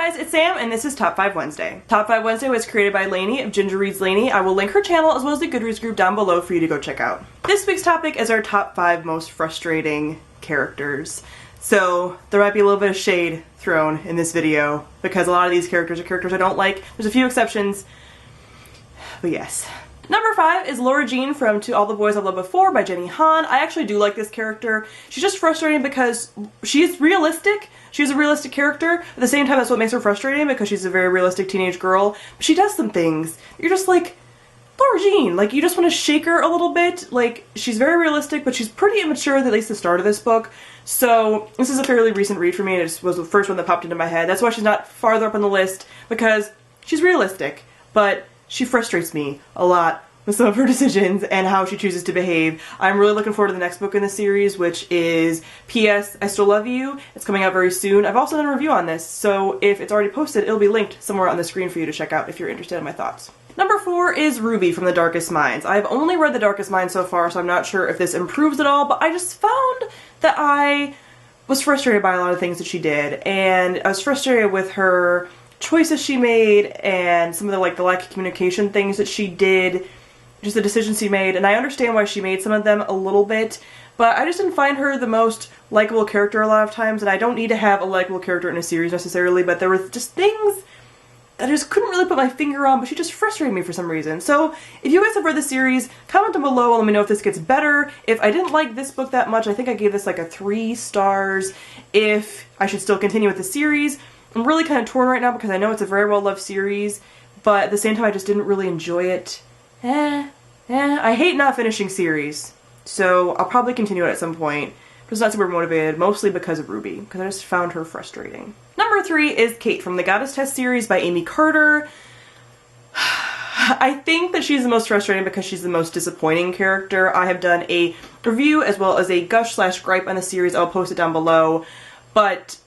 guys, it's Sam, and this is Top 5 Wednesday. Top 5 Wednesday was created by Lainey of Ginger Reads Lainey. I will link her channel as well as the Goodreads group down below for you to go check out. This week's topic is our top 5 most frustrating characters. So there might be a little bit of shade thrown in this video because a lot of these characters are characters I don't like. There's a few exceptions, but yes. Number 5 is Laura Jean from To All the Boys I've Loved Before by Jenny Han. I actually do like this character. She's just frustrating because she's realistic. She's a realistic character. At the same time, that's what makes her frustrating because she's a very realistic teenage girl. But she does some things. You're just like, Laura Jean, like, you just want to shake her a little bit. Like, she's very realistic, but she's pretty immature at least the start of this book. So, this is a fairly recent read for me. It was the first one that popped into my head. That's why she's not farther up on the list, because she's realistic, but she frustrates me a lot with some of her decisions and how she chooses to behave. I'm really looking forward to the next book in the series, which is P.S. I Still Love You. It's coming out very soon. I've also done a review on this, so if it's already posted, it'll be linked somewhere on the screen for you to check out if you're interested in my thoughts. Number 4 is Ruby from The Darkest Minds. I've only read The Darkest Minds so far, so I'm not sure if this improves at all, but I just found that I was frustrated by a lot of things that she did, and I was frustrated with her choices she made and some of the lack of communication things that she did, just the decisions she made, and I understand why she made some of them a little bit, but I just didn't find her the most likable character a lot of times, and I don't need to have a likable character in a series necessarily, but there were just things that I just couldn't really put my finger on, but she just frustrated me for some reason. So, if you guys have read the series, comment down below and let me know if this gets better. If I didn't like this book that much, I think I gave this like a 3 stars. If I should still continue with the series. I'm really kind of torn right now because I know it's a very well-loved series, but at the same time I just didn't really enjoy it. I hate not finishing series, so I'll probably continue it at some point. I'm just not super motivated, mostly because of Ruby, because I just found her frustrating. Number 3 is Kate from the Goddess Test series by Aimee Carter. I think that she's the most frustrating because she's the most disappointing character. I have done a review as well as a gush/gripe on the series. I'll post it down below. But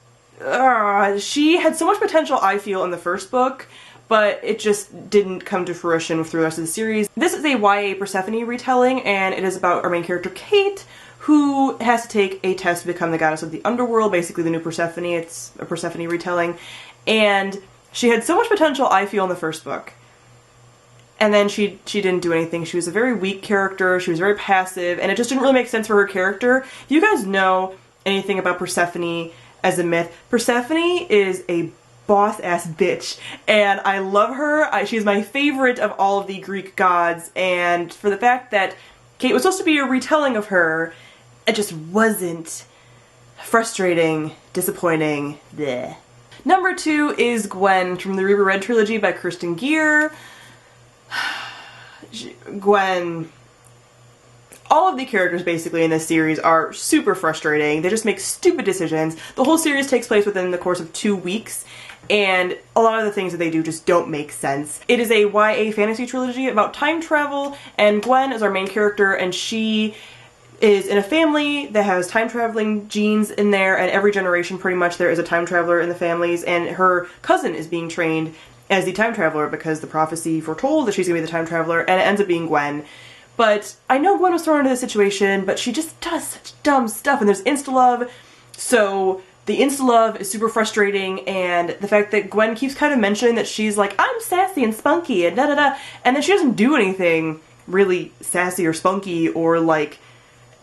she had so much potential, I feel, in the first book, but it just didn't come to fruition through the rest of the series. This is a YA Persephone retelling, and it is about our main character, Kate, who has to take a test to become the goddess of the underworld, basically the new Persephone. It's a Persephone retelling. And she had so much potential, I feel, in the first book. And then she didn't do anything. She was a very weak character, she was very passive, and it just didn't really make sense for her character. If you guys know anything about Persephone as a myth, Persephone is a boss-ass bitch, and I love her. She's my favorite of all of the Greek gods, and for the fact that Kate was supposed to be a retelling of her, it just wasn't. Frustrating, disappointing, bleh. Number 2 is Gwen from the Ruby Red Trilogy by Kerstin Gier. Gwen, all of the characters basically in this series are super frustrating. They just make stupid decisions. The whole series takes place within the course of 2 weeks, and a lot of the things that they do just don't make sense. It is a YA fantasy trilogy about time travel, and Gwen is our main character, and she is in a family that has time traveling genes in there, and every generation pretty much there is a time traveler in the families, and her cousin is being trained as the time traveler because the prophecy foretold that she's gonna be the time traveler, and it ends up being Gwen. But I know Gwen was thrown into this situation, but she just does such dumb stuff, and there's insta-love, so the insta-love is super frustrating, and the fact that Gwen keeps kind of mentioning that she's like, I'm sassy and spunky and da-da-da, and then she doesn't do anything really sassy or spunky or like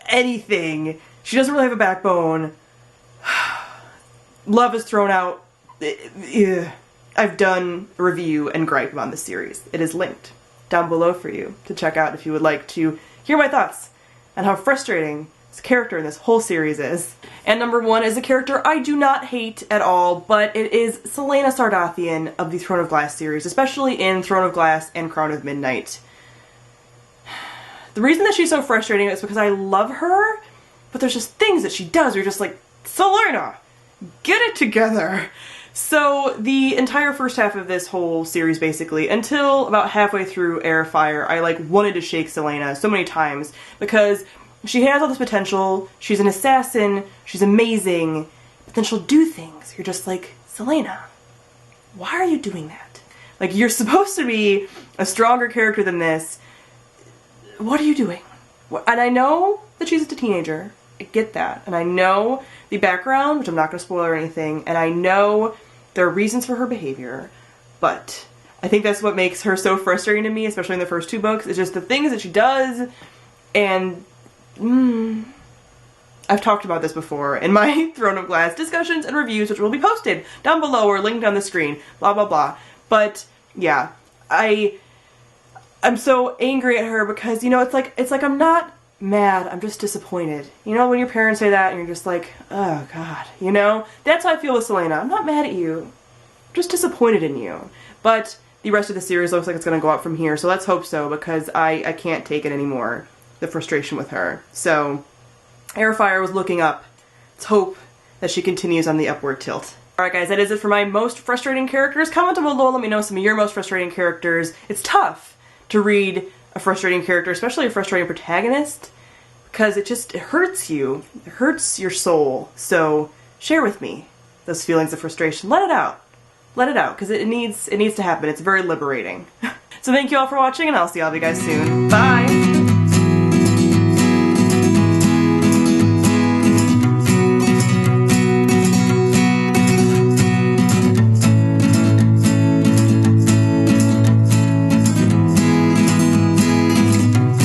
anything. She doesn't really have a backbone. Love is thrown out. I've done a review and gripe on this series. It is linked down below for you to check out if you would like to hear my thoughts on how frustrating this character in this whole series is. And number 1 is a character I do not hate at all, but it is Selena Sardathian of the Throne of Glass series, especially in Throne of Glass and Crown of Midnight. The reason that she's so frustrating is because I love her, but there's just things that she does where you're just like, Selena, get it together. So the entire first half of this whole series, basically, until about halfway through Air of Fire, I wanted to shake Selena so many times because she has all this potential, she's an assassin, she's amazing, but then she'll do things. You're just like, Selena, why are you doing that? Like, you're supposed to be a stronger character than this. What are you doing? And I know that she's a teenager. I get that. And I know the background, which I'm not going to spoil or anything, and I know There are reasons for her behavior, but I think that's what makes her so frustrating to me, especially in the first 2 books. It's just the things that she does, and I've talked about this before in my Throne of Glass discussions and reviews, which will be posted down below or linked on the screen, blah blah blah. But yeah, I'm so angry at her because, you know, it's like I'm not mad, I'm just disappointed. You know, when your parents say that and you're just like, oh god, you know? That's how I feel with Selena. I'm not mad at you, I'm just disappointed in you. But the rest of the series looks like it's gonna go up from here, so let's hope so, because I can't take it anymore, the frustration with her. So, Airfire was looking up. Let's hope that she continues on the upward tilt. Alright guys, that is it for my most frustrating characters. Comment down below, let me know some of your most frustrating characters. It's tough to read a frustrating character, especially a frustrating protagonist, because it hurts you. It hurts your soul. So share with me those feelings of frustration. Let it out. Let it out, because it needs to happen. It's very liberating. So thank you all for watching, and I'll see all of you guys soon. Bye!